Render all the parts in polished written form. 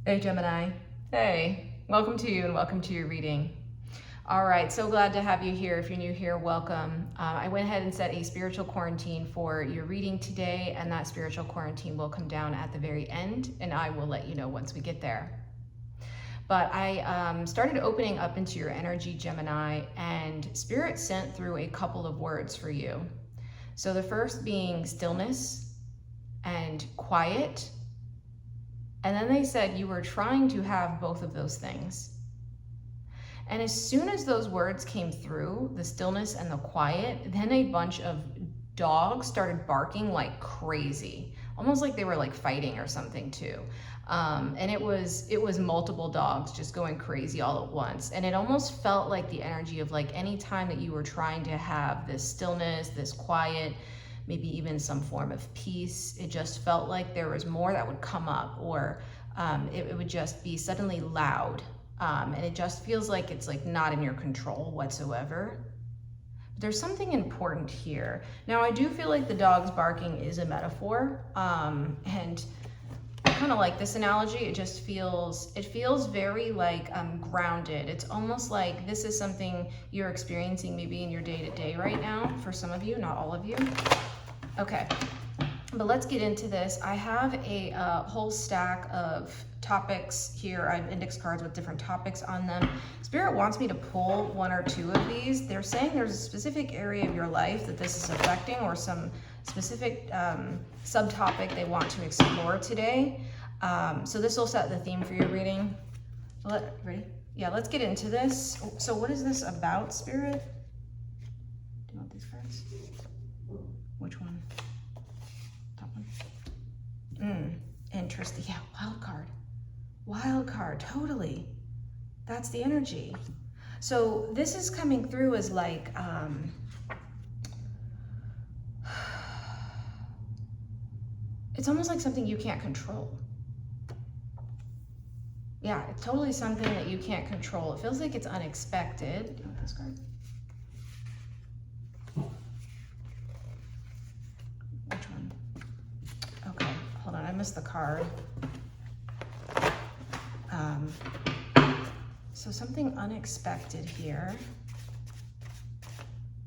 Hey Gemini. Hey, welcome to you and welcome to your reading. All right, so glad to have you here. If you're new here, welcome. I went ahead and set a spiritual quarantine for your reading today, and that spiritual quarantine will come down at the very end, and I will let you know once we get there. But I started opening up into your energy, Gemini, and Spirit sent through a couple of words for you. So the first being stillness and quiet. And then they said you were trying to have both of those things. And as soon as those words came through, the stillness and the quiet, then a bunch of dogs started barking like crazy, almost like they were like fighting or something too. And it was multiple dogs just going crazy all at once. And it almost felt like the energy of like any time that you were trying to have this stillness, this quiet, maybe even some form of peace, it just felt like there was more that would come up, or it would just be suddenly loud. And it just feels like it's like not in your control whatsoever. But there's something important here. Now, I do feel like the dogs barking is a metaphor, and I kind of like this analogy. It feels very like grounded. It's almost like this is something you're experiencing maybe in your day-to-day right now for some of you, not all of you. Okay, but let's get into this. I have a whole stack of topics here. I have index cards with different topics on them. Spirit wants me to pull one or two of these. They're saying there's a specific area of your life that this is affecting, or some specific subtopic they want to explore today. So this will set the theme for your reading. Ready? Yeah, let's get into this. So what is this about, Spirit? Do you want these cards? Which one? Top one? Interesting. Yeah, wild card. Wild card, totally. That's the energy. So this is coming through as like, it's almost like something you can't control. Yeah, it's totally something that you can't control. It feels like it's unexpected. Do you want this card? Which one? Okay, hold on, I missed the card. So something unexpected here.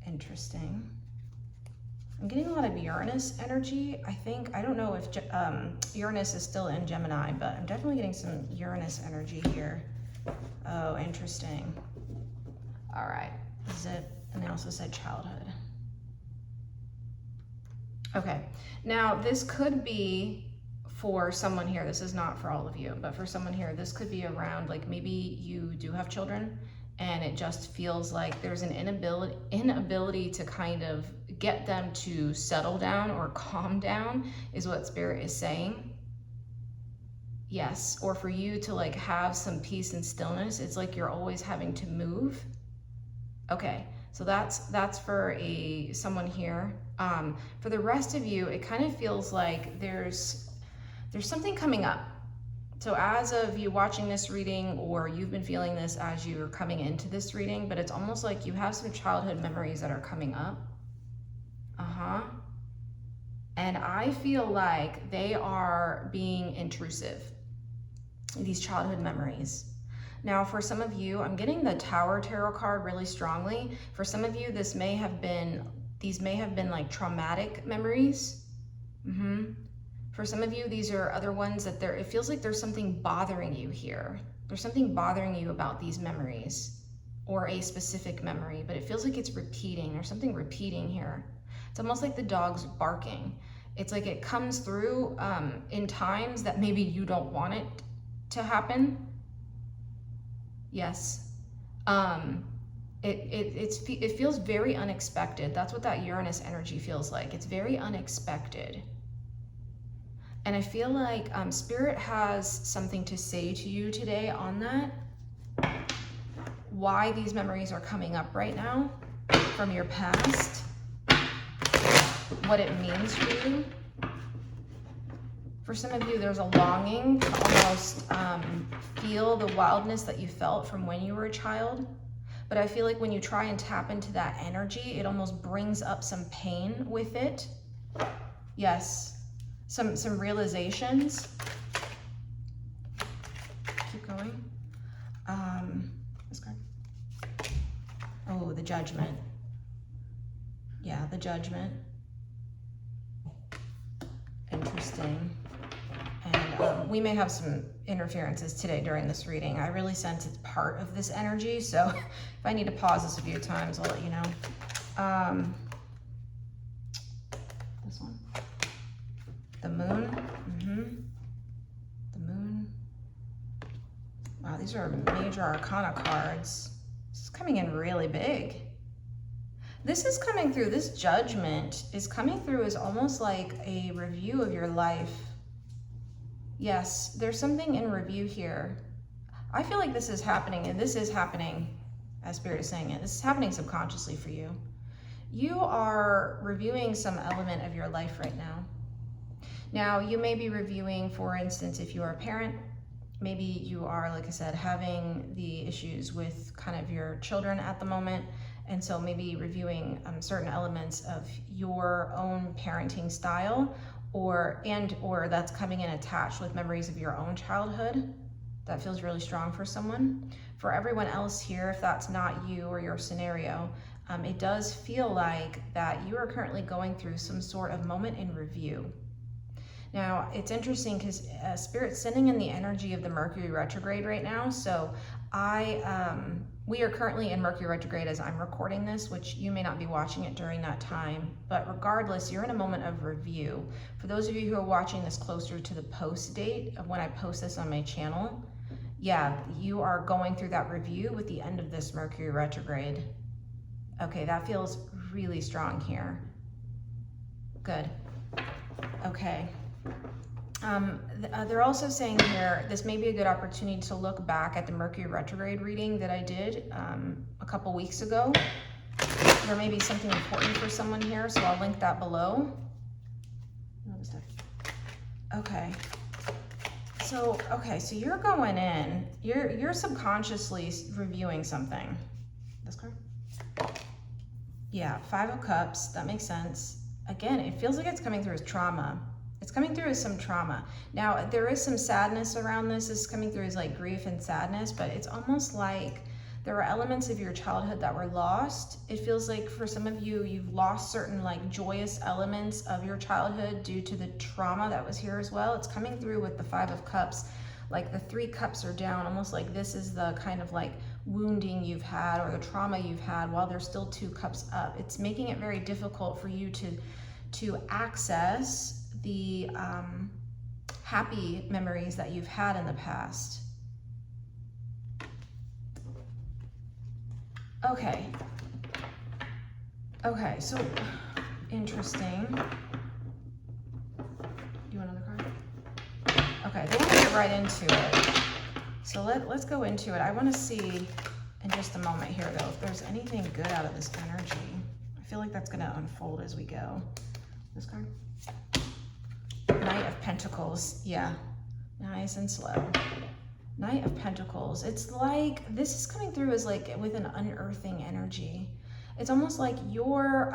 Interesting. I'm getting a lot of Uranus energy, I think. I don't know if Uranus is still in Gemini, but I'm definitely getting some Uranus energy here. Oh, interesting. All right, this is it. And they also said childhood. Okay, now this could be for someone here. This is not for all of you, but for someone here, this could be around like maybe you do have children, and it just feels like there's an inability to kind of get them to settle down or calm down, is what Spirit is saying. Yes, or for you to like have some peace and stillness. It's like you're always having to move. Okay, so that's for someone here. For the rest of you, it kind of feels like there's something coming up. So as of you watching this reading, or you've been feeling this as you're coming into this reading, but it's almost like you have some childhood memories that are coming up. And I feel like they are being intrusive, these childhood memories. Now, for some of you, I'm getting the Tower Tarot card really strongly. For some of you, these may have been like traumatic memories. For some of you, these are other ones that it feels like there's something bothering you here. There's something bothering you about these memories, or a specific memory, but it feels like it's repeating. There's something repeating here. It's almost like the dog's barking. It's like it comes through in times that maybe you don't want it to happen. Yes. It feels very unexpected. That's what that Uranus energy feels like. It's very unexpected. And I feel like Spirit has something to say to you today on that. Why these memories are coming up right now from your past. What it means for you. For some of you, there's a longing to almost feel the wildness that you felt from when you were a child. But I feel like when you try and tap into that energy, it almost brings up some pain with it. Yes. Some realizations. Judgment. Yeah, the Judgment. Interesting. And we may have some interferences today during this reading. I really sense it's part of this energy, so if I need to pause this a few times, I'll let you know. This one. The Moon. The Moon. Wow, these are major arcana cards. This is coming in really big. This is coming through, this Judgment is coming through as almost like a review of your life. Yes, there's something in review here. I feel like this is happening, and this is happening, as Spirit is saying it, this is happening subconsciously for you. You are reviewing some element of your life right now. Now, you may be reviewing, for instance, if you are a parent, maybe you are, like I said, having the issues with kind of your children at the moment. And so maybe reviewing certain elements of your own parenting style, or that's coming in attached with memories of your own childhood. That feels really strong for someone. For everyone else here, if that's not you or your scenario, it does feel like that you are currently going through some sort of moment in review. Now, it's interesting because Spirit's sending in the energy of the Mercury retrograde right now. So we are currently in Mercury retrograde as I'm recording this, which you may not be watching it during that time. But regardless, you're in a moment of review. For those of you who are watching this closer to the post date of when I post this on my channel, yeah, you are going through that review with the end of this Mercury retrograde. Okay, that feels really strong here. Good. Okay. They're also saying here, this may be a good opportunity to look back at the Mercury retrograde reading that I did a couple weeks ago. There may be something important for someone here, so I'll link that below. Okay. So you're going in, you're subconsciously reviewing something. This card? Yeah, 5 of Cups, that makes sense. Again, it feels like it's coming through as trauma. It's coming through as some trauma. Now, there is some sadness around this. It's coming through as like grief and sadness, but it's almost like there are elements of your childhood that were lost. It feels like for some of you, you've lost certain like joyous elements of your childhood due to the trauma that was here as well. It's coming through with the 5 of Cups. Like the 3 cups are down, almost like this is the kind of like wounding you've had or the trauma you've had while there's still 2 cups up. It's making it very difficult for you to access the happy memories that you've had in the past. Okay, so interesting. Do you want another card? Okay, they want to get right into it. So let's go into it. I want to see in just a moment here though, if there's anything good out of this energy. I feel like that's going to unfold as we go. This card? Knight of Pentacles, yeah, nice and slow. Knight of Pentacles, it's like, this is coming through as like with an unearthing energy. It's almost like your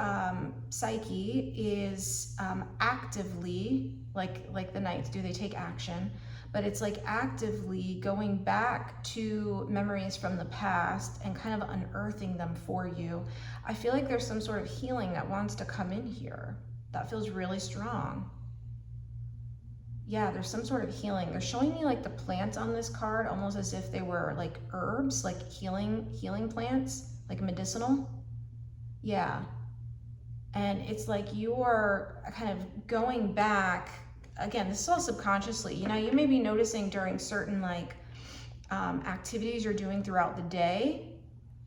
psyche is actively, like the Knights do, they take action, but it's like actively going back to memories from the past and kind of unearthing them for you. I feel like there's some sort of healing that wants to come in here. That feels really strong. Yeah, there's some sort of healing. They're showing me like the plants on this card almost as if they were like herbs, like healing plants, like medicinal. Yeah. And it's like you're kind of going back, again, this is all subconsciously. You know, you may be noticing during certain like activities you're doing throughout the day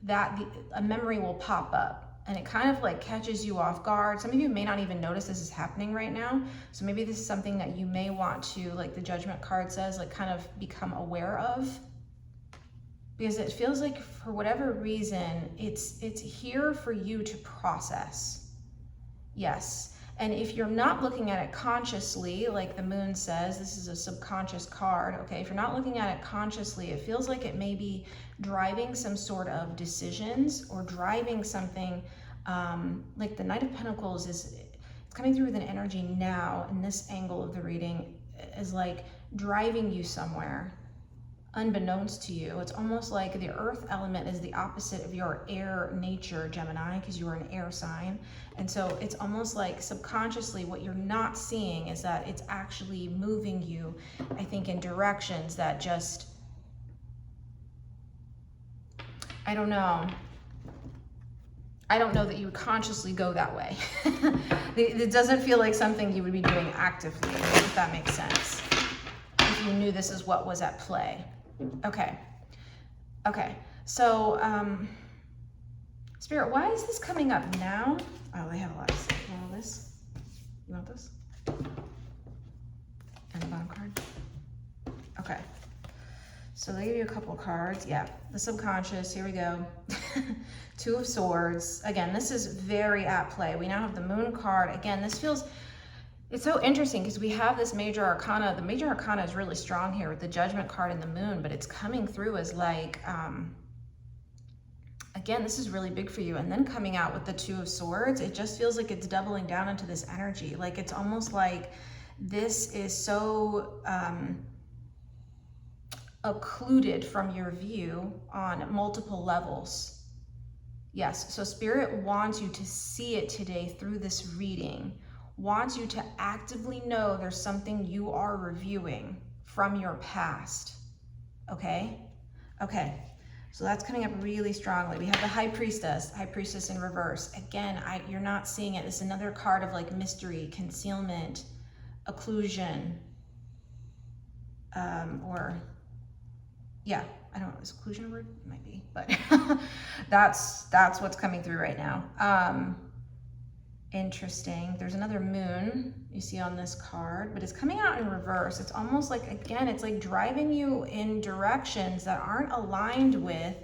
that a memory will pop up. And it kind of like catches you off guard. Some of you may not even notice this is happening right now. So maybe this is something that you may want to, like the Judgment card says, like kind of become aware of. Because it feels like for whatever reason, it's here for you to process. Yes. And if you're not looking at it consciously, like the Moon says, this is a subconscious card, okay? If you're not looking at it consciously, it feels like it may be driving some sort of decisions or driving something, like the Knight of Pentacles it's coming through with an energy now in this angle of the reading is like driving you somewhere. unbeknownst to you. It's almost like the earth element is the opposite of your air nature, Gemini, because you are an air sign. And so it's almost like subconsciously what you're not seeing is that it's actually moving you, I think, in directions that just, I don't know that you would consciously go that way. It doesn't feel like something you would be doing actively, if that makes sense. If you knew this is what was at play. Okay. So, Spirit, why is this coming up now? Oh, they have a lot of stuff. You want this? You want this? And the bottom card? Okay. So they give you a couple of cards. Yeah, the subconscious, here we go. Two of Swords. Again, this is very at play. We now have the Moon card. Again, this feels, it's so interesting because we have this Major Arcana. The Major Arcana is really strong here with the Judgment card and the Moon, but it's coming through as like, again, this is really big for you. And then coming out with the Two of Swords, it just feels like it's doubling down into this energy. Like it's almost like this is so occluded from your view on multiple levels. Yes, so Spirit wants you to see it today through this reading, wants you to actively know there's something you are reviewing from your past, okay? Okay, so that's coming up really strongly. We have the High Priestess in reverse. Again, you're not seeing it. It's another card of like mystery, concealment, occlusion, yeah, I don't know, is occlusion a word? It might be, but that's what's coming through right now. Interesting. There's another Moon you see on this card, but it's coming out in reverse. It's almost like, again, it's like driving you in directions that aren't aligned with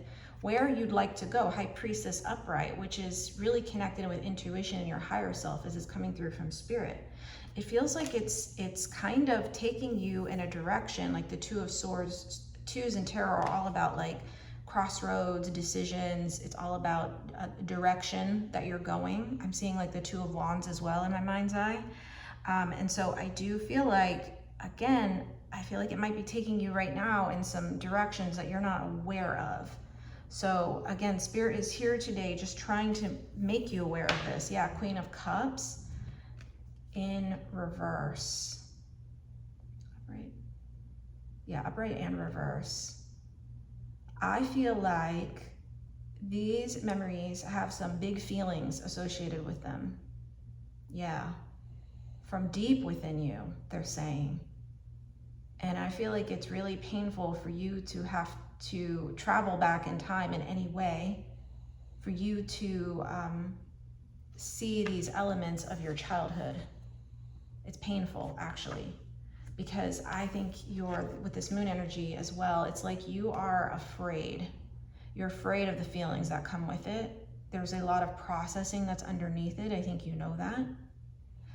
where you'd like to go. High Priestess upright, which is really connected with intuition and your higher self as it's coming through from Spirit. It feels like it's kind of taking you in a direction, like the Two of Swords. Twos in tarot are all about like crossroads, decisions. It's all about a direction that you're going. I'm seeing like the Two of Wands as well in my mind's eye. And so I do feel like, again, I feel like it might be taking you right now in some directions that you're not aware of. So again, Spirit is here today just trying to make you aware of this. Yeah, Queen of Cups in reverse. Right. Yeah, upright and reverse. I feel like these memories have some big feelings associated with them. Yeah, from deep within you, they're saying. And I feel like it's really painful for you to have to travel back in time in any way, for you to see these elements of your childhood. It's painful, actually. Because I think you're, with this Moon energy as well, it's like you are afraid. You're afraid of the feelings that come with it. There's a lot of processing that's underneath it. I think you know that.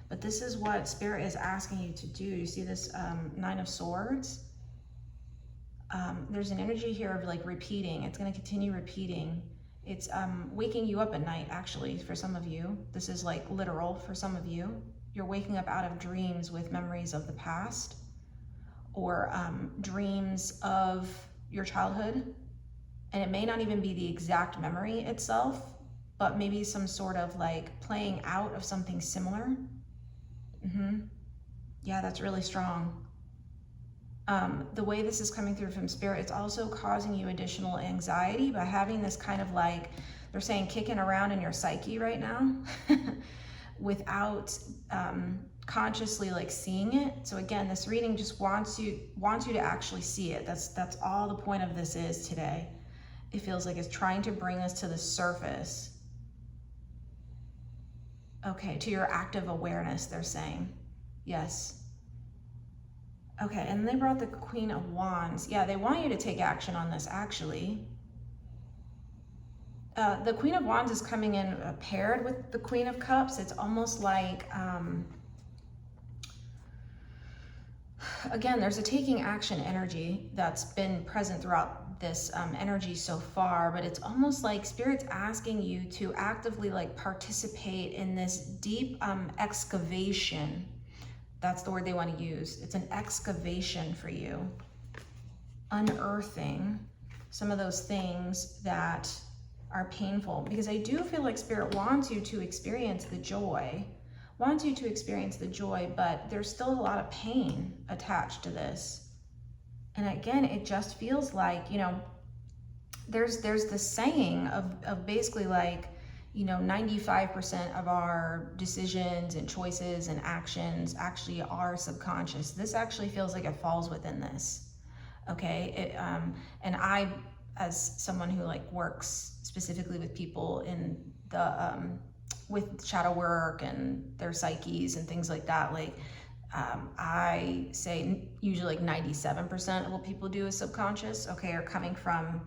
But this is what Spirit is asking you to do. You see this Nine of Swords? There's an energy here of like repeating. It's going to continue repeating. It's waking you up at night, actually, for some of you. This is like literal for some of you. You're waking up out of dreams with memories of the past, or dreams of your childhood. And it may not even be the exact memory itself, but maybe some sort of like playing out of something similar. Yeah, that's really strong. The way this is coming through from Spirit, it's also causing you additional anxiety by having this kind of like, they're saying kicking around in your psyche right now. Without consciously like seeing it. So again, this reading just wants you to actually see it. That's all the point of this is today. It feels like it's trying to bring us to the surface. Okay, to your active awareness, they're saying. Yes. Okay, and they brought the Queen of Wands. Yeah, they want you to take action on this, actually. The Queen of Wands is coming in paired with the Queen of Cups. It's almost like, again, there's a taking action energy that's been present throughout this energy so far, but it's almost like Spirit's asking you to actively like participate in this deep excavation. That's the word they want to use. It's an excavation for you. unearthing some of those things that are painful, because I do feel like Spirit wants you to experience the joy, but there's still a lot of pain attached to this. And again, it just feels like, you know, there's this saying of basically like, you know, 95% of our decisions and choices and actions actually are subconscious. This actually feels like it falls within this. Okay, and I, as someone who like works specifically with people in the with shadow work and their psyches and things like that, like I say usually like 97% of what people do is subconscious. Okay, are coming from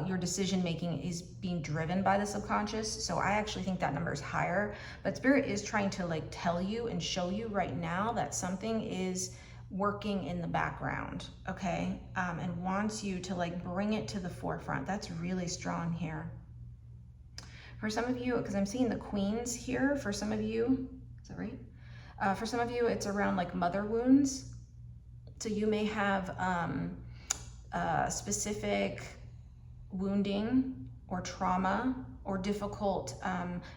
your decision making is being driven by the subconscious. So I actually think that number is higher, but Spirit is trying to like tell you and show you right now that something is working in the background, okay? And wants you to like bring it to the forefront. That's really strong here. For some of you, because I'm seeing the queens here, for some of you, is that right? For some of you, it's around like mother wounds. So you may have specific wounding or trauma or difficult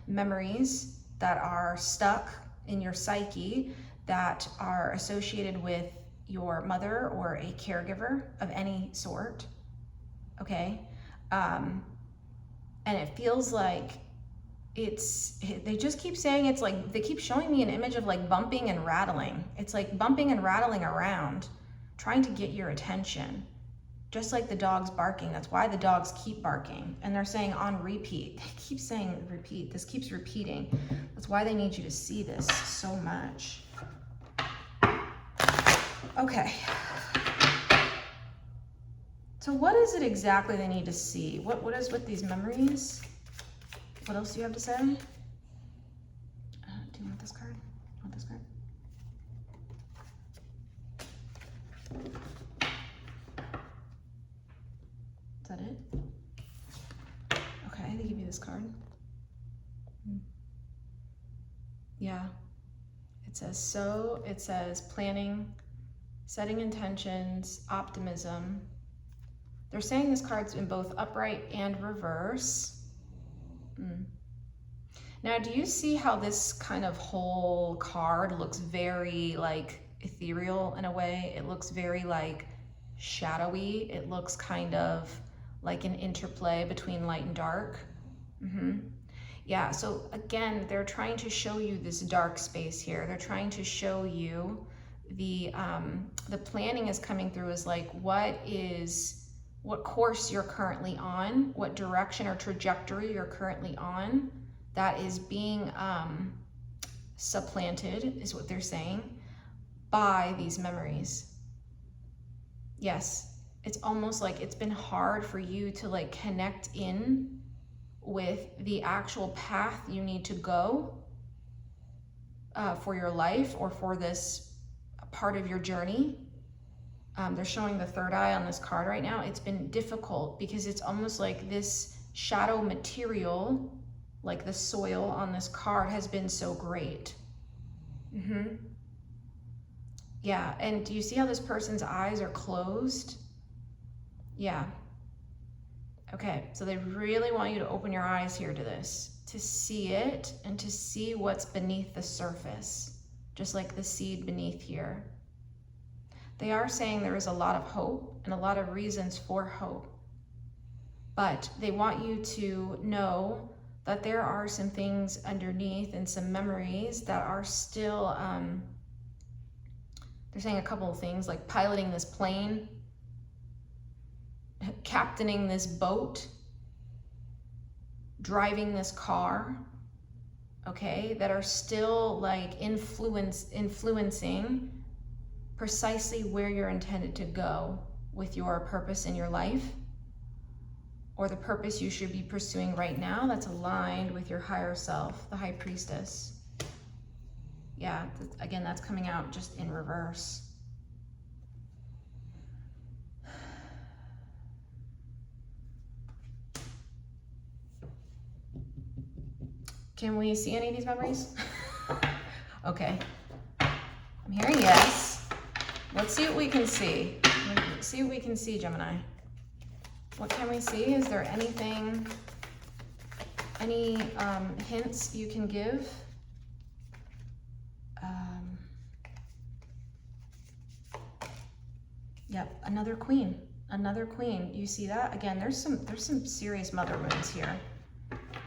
memories that are stuck in your psyche that are associated with your mother or a caregiver of any sort, okay? And it feels like they just keep saying it's like, they keep showing me an image of like bumping and rattling. It's like bumping and rattling around, trying to get your attention. Just like the dogs barking. That's why the dogs keep barking. And they're saying on repeat. They keep saying repeat. This keeps repeating. That's why they need you to see this so much. Okay. So what is it exactly they need to see? What is with these memories? What else do you have to say? Do you want this card? Want this card? Is that it? Okay, they give you this card. Yeah. It says planning, setting intentions, optimism. They're saying this card's in both upright and reverse. Now, do you see how this kind of whole card looks very like ethereal in a way? It looks very like shadowy. It looks kind of like an interplay between light and dark. Yeah, so again, they're trying to show you this dark space here. They're trying to show you the planning is coming through as like what course you're currently on, what direction or trajectory you're currently on that is being supplanted, is what they're saying, by these memories. Yes, it's almost like it's been hard for you to like connect in with the actual path you need to go for your life or for this part of your journey. They're showing the third eye on this card right now. It's been difficult because it's almost like this shadow material, like the soil on this card, has been so great. Yeah, and do you see how this person's eyes are closed? Yeah. Okay, so they really want you to open your eyes here to this, to see it and to see what's beneath the surface, just like the seed beneath here. They are saying there is a lot of hope and a lot of reasons for hope, but they want you to know that there are some things underneath and some memories that are still, they're saying a couple of things like piloting this plane, captaining this boat, driving this car, okay, that are still like influencing precisely where you're intended to go with your purpose in your life, or the purpose you should be pursuing right now that's aligned with your higher self, the High Priestess. Yeah, again, that's coming out just in reverse. Can we see any of these memories? Okay. I'm hearing yes. Let's see what we can see. see what we can see, Gemini. What can we see? Is there anything, any hints you can give? Yep, another queen. Another queen. You see that? Again, there's some serious mother wounds here.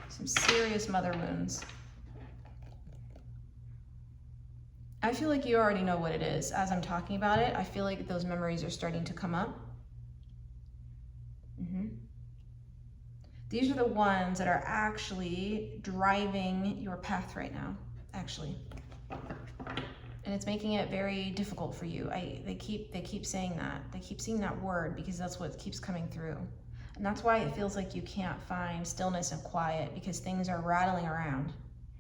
Some serious mother wounds. I feel like you already know what it is. As I'm talking about it, I feel like those memories are starting to come up. These are the ones that are actually driving your path right now, actually. And it's making it very difficult for you. They keep saying that. They keep saying that word because that's what keeps coming through. And that's why it feels like you can't find stillness and quiet, because things are rattling around.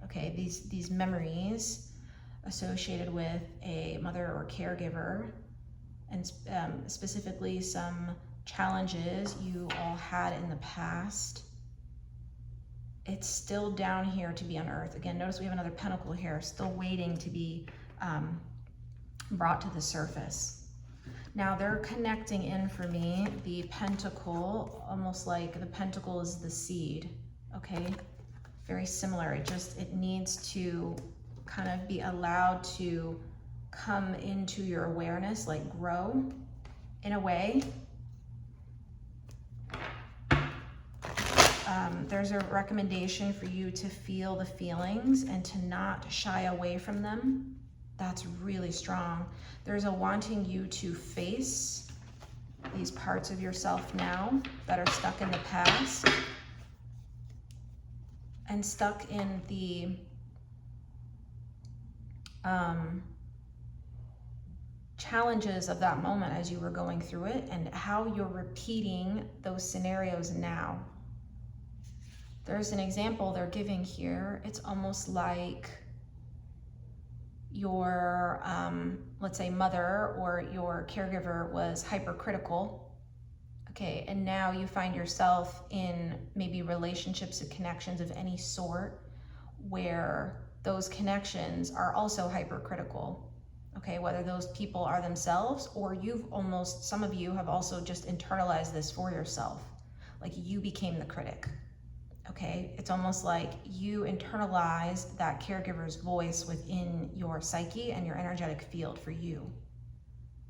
Okay, these memories associated with a mother or caregiver, and specifically some challenges you all had in the past. It's still down here to be unearthed. Again, notice we have another pentacle here, still waiting to be brought to the surface. Now they're connecting in for me the pentacle, almost like the pentacle is the seed, okay? Very similar. It needs to kind of be allowed to come into your awareness, like grow in a way. There's a recommendation for you to feel the feelings and to not shy away from them. That's really strong. There's a wanting you to face these parts of yourself now that are stuck in the past and stuck in the challenges of that moment as you were going through it, and how you're repeating those scenarios now. There's an example they're giving here. It's almost like your, let's say, mother or your caregiver was hypercritical, okay, and now you find yourself in maybe relationships and connections of any sort where those connections are also hypercritical, okay, whether those people are themselves or some of you have also just internalized this for yourself, like you became the critic. Okay, it's almost like you internalized that caregiver's voice within your psyche and your energetic field for you.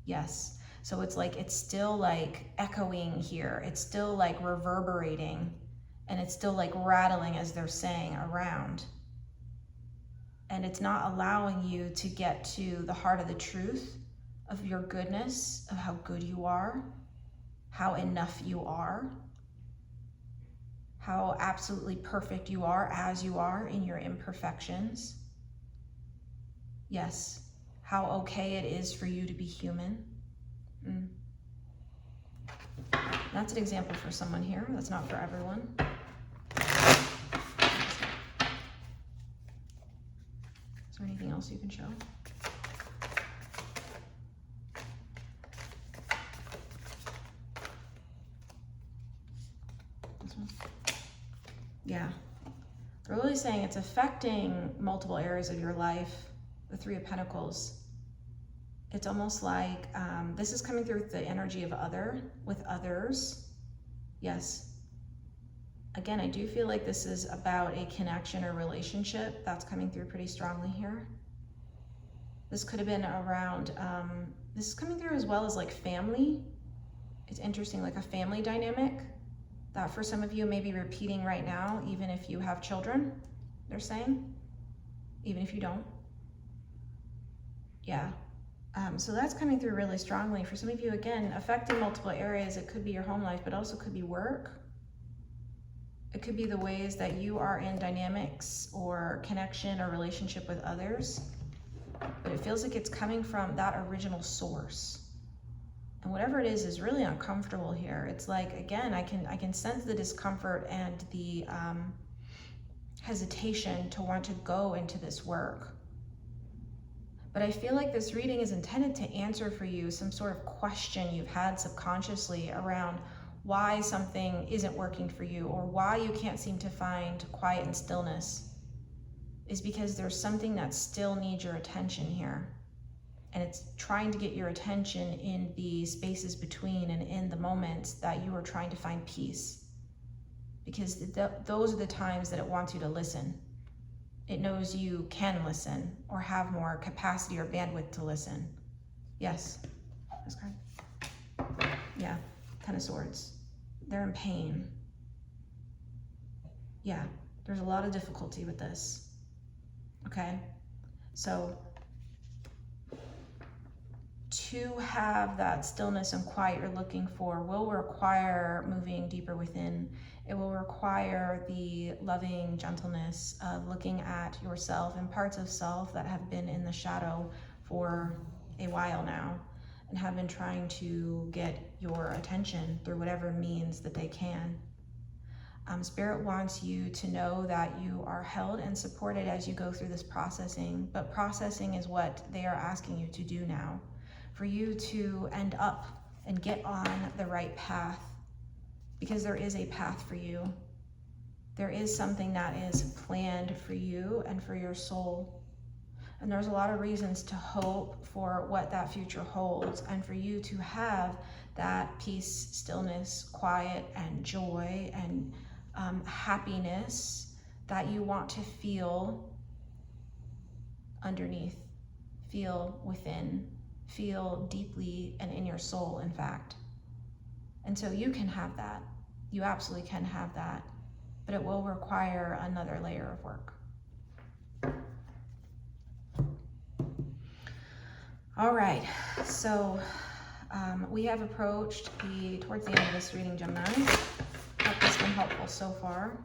Yes, so it's like, it's still like echoing here. It's still like reverberating, and it's still like rattling, as they're saying, around. And it's not allowing you to get to the heart of the truth of your goodness, of how good you are, how enough you are, how absolutely perfect you are as you are in your imperfections. Yes, how okay it is for you to be human. That's an example for someone here. That's not for everyone. Is there anything else you can show? This one? Yeah, they're really saying it's affecting multiple areas of your life. The Three of Pentacles. It's almost like this is coming through with the energy of others. Yes. Again, I do feel like this is about a connection or relationship that's coming through pretty strongly here. This could have been around, this is coming through as well as like family. It's interesting, like a family dynamic that for some of you may be repeating right now, even if you have children, they're saying, even if you don't. Yeah. So that's coming through really strongly. For some of you, again, affecting multiple areas. It could be your home life, but also could be work. It could be the ways that you are in dynamics or connection or relationship with others. But it feels like it's coming from that original source. And whatever it is really uncomfortable here. It's like, again, I can sense the discomfort and the hesitation to want to go into this work. But I feel like this reading is intended to answer for you some sort of question you've had subconsciously around why something isn't working for you, or why you can't seem to find quiet and stillness. Is because there's something that still needs your attention here. And it's trying to get your attention in the spaces between and in the moments that you are trying to find peace. Because those are the times that it wants you to listen. It knows you can listen or have more capacity or bandwidth to listen. Yes, that's correct. Yeah, Ten of Swords. They're in pain. Yeah, there's a lot of difficulty with this. Okay, so to have that stillness and quiet you're looking for will require moving deeper within. It will require the loving gentleness of looking at yourself and parts of self that have been in the shadow for a while now and have been trying to get your attention through whatever means that they can. Spirit wants you to know that you are held and supported as you go through this processing, but processing is what they are asking you to do now, for you to end up and get on the right path, because there is a path for you. There is something that is planned for you and for your soul. And there's a lot of reasons to hope for what that future holds and for you to have that peace, stillness, quiet, and joy and happiness that you want to feel underneath, feel within, feel deeply and in your soul, in fact. And so you can have that. You absolutely can have that, but it will require another layer of work. All right, so we have approached towards the end of this reading, Gemini. Hope this has been helpful so far.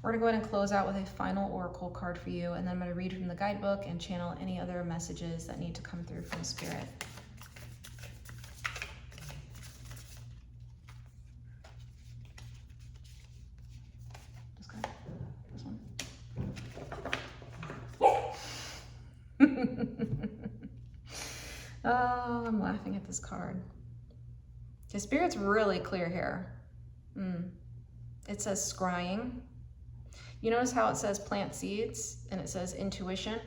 We're gonna go ahead and close out with a final oracle card for you, and then I'm gonna read from the guidebook and channel any other messages that need to come through from Spirit. Just go. This one. Oh, I'm laughing at this card. The Spirit's really clear here. It says scrying. You notice how it says plant seeds and it says intuition?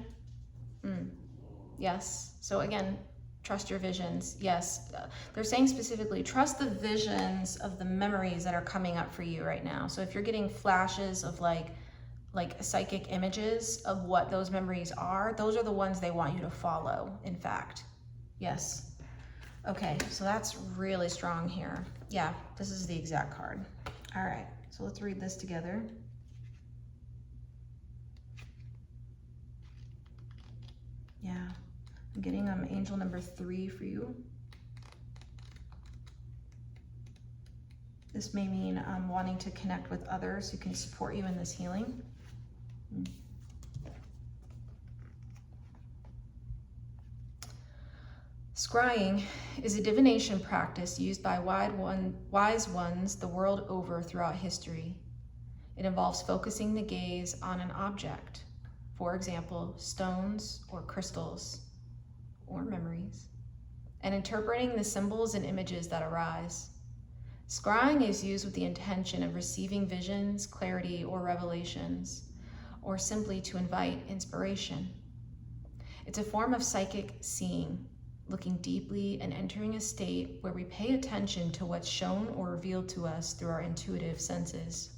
Yes. So again, trust your visions. Yes. They're saying specifically, trust the visions of the memories that are coming up for you right now. So if you're getting flashes of like psychic images of what those memories are, those are the ones they want you to follow, in fact. Yes. Okay, so that's really strong here. Yeah, this is the exact card. All right, so let's read this together. Yeah, I'm getting angel number 3 for you. This may mean wanting to connect with others who can support you in this healing. Scrying is a divination practice used by wise ones the world over throughout history. It involves focusing the gaze on an object, for example, stones or crystals or memories, and interpreting the symbols and images that arise. Scrying is used with the intention of receiving visions, clarity, or revelations, or simply to invite inspiration. It's a form of psychic seeing, looking deeply and entering a state where we pay attention to what's shown or revealed to us through our intuitive senses.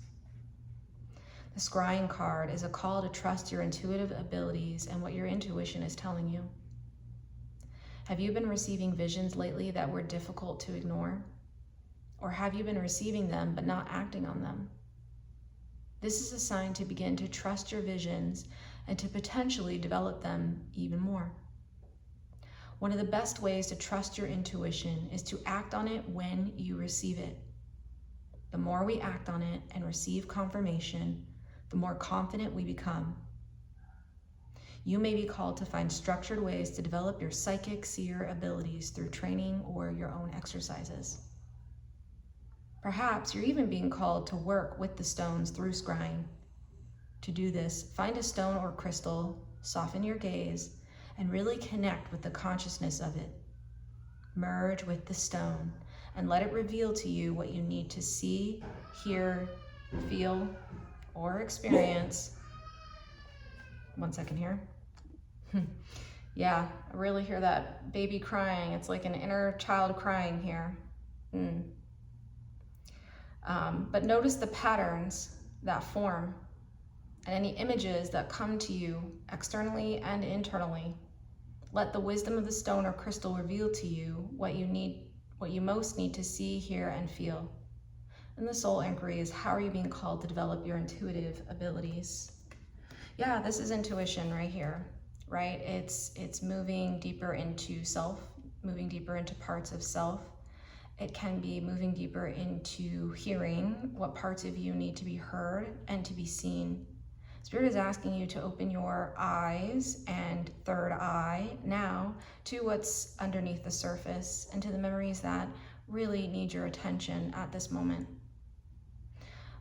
The scrying card is a call to trust your intuitive abilities and what your intuition is telling you. Have you been receiving visions lately that were difficult to ignore? Or have you been receiving them but not acting on them? This is a sign to begin to trust your visions and to potentially develop them even more. One of the best ways to trust your intuition is to act on it when you receive it. The more we act on it and receive confirmation, the more confident we become. You may be called to find structured ways to develop your psychic seer abilities through training or your own exercises. Perhaps you're even being called to work with the stones through scrying. To do this, find a stone or crystal, soften your gaze, and really connect with the consciousness of it. Merge with the stone and let it reveal to you what you need to see, hear, feel, or experience. One second here. Yeah, I really hear that baby crying. It's like an inner child crying here. But notice the patterns that form and any images that come to you externally and internally. Let the wisdom of the stone or crystal reveal to you what you most need to see, hear, and feel. And the soul inquiry is, how are you being called to develop your intuitive abilities? Yeah, this is intuition right here, right? It's moving deeper into self, moving deeper into parts of self. It can be moving deeper into hearing what parts of you need to be heard and to be seen. Spirit is asking you to open your eyes and third eye now to what's underneath the surface and to the memories that really need your attention at this moment.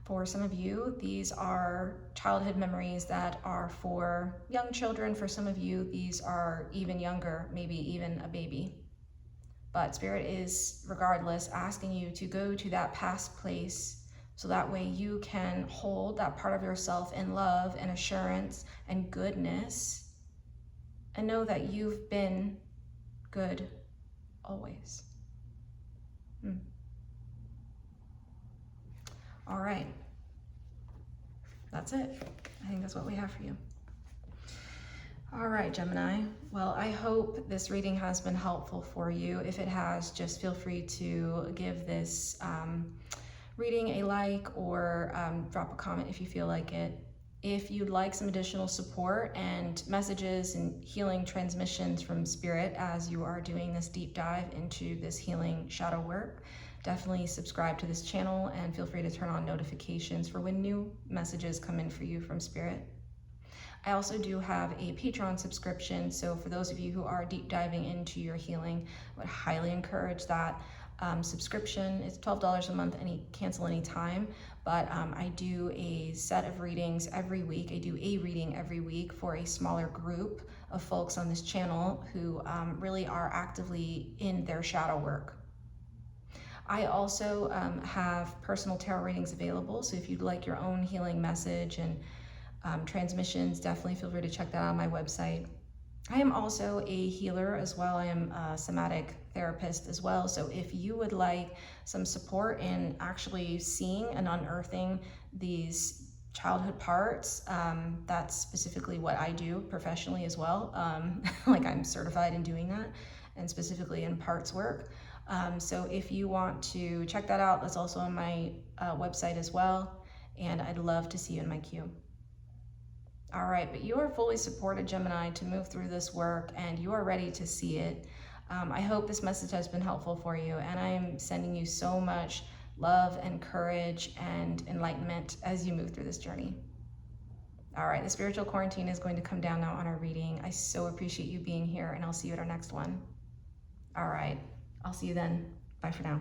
For some of you, these are childhood memories that are for young children. For some of you, these are even younger, maybe even a baby. But Spirit is, regardless, asking you to go to that past place so that way you can hold that part of yourself in love and assurance and goodness and know that you've been good always. All right. That's it. I think that's what we have for you. All right, Gemini. Well, I hope this reading has been helpful for you. If it has, just feel free to give this reading a like or drop a comment if you feel like it. If you'd like some additional support and messages and healing transmissions from Spirit as you are doing this deep dive into this healing shadow work, definitely subscribe to this channel and feel free to turn on notifications for when new messages come in for you from Spirit. I also do have a Patreon subscription, so for those of you who are deep diving into your healing, I would highly encourage that subscription. It's $12 a month, cancel anytime, but I do a set of readings every week. I do a reading every week for a smaller group of folks on this channel who really are actively in their shadow work. I also have personal tarot readings available, so if you'd like your own healing message and transmissions, definitely feel free to check that out on my website. I am also a healer as well. I am a somatic therapist as well. So if you would like some support in actually seeing and unearthing these childhood parts, that's specifically what I do professionally as well. Like I'm certified in doing that, and specifically in parts work. So if you want to check that out, that's also on my website as well. And I'd love to see you in my queue. All right, but you are fully supported, Gemini, to move through this work, and you are ready to see it. I hope this message has been helpful for you, and I am sending you so much love and courage and enlightenment as you move through this journey. All right, the spiritual quarantine is going to come down now on our reading. I so appreciate you being here, and I'll see you at our next one. All right, I'll see you then. Bye for now.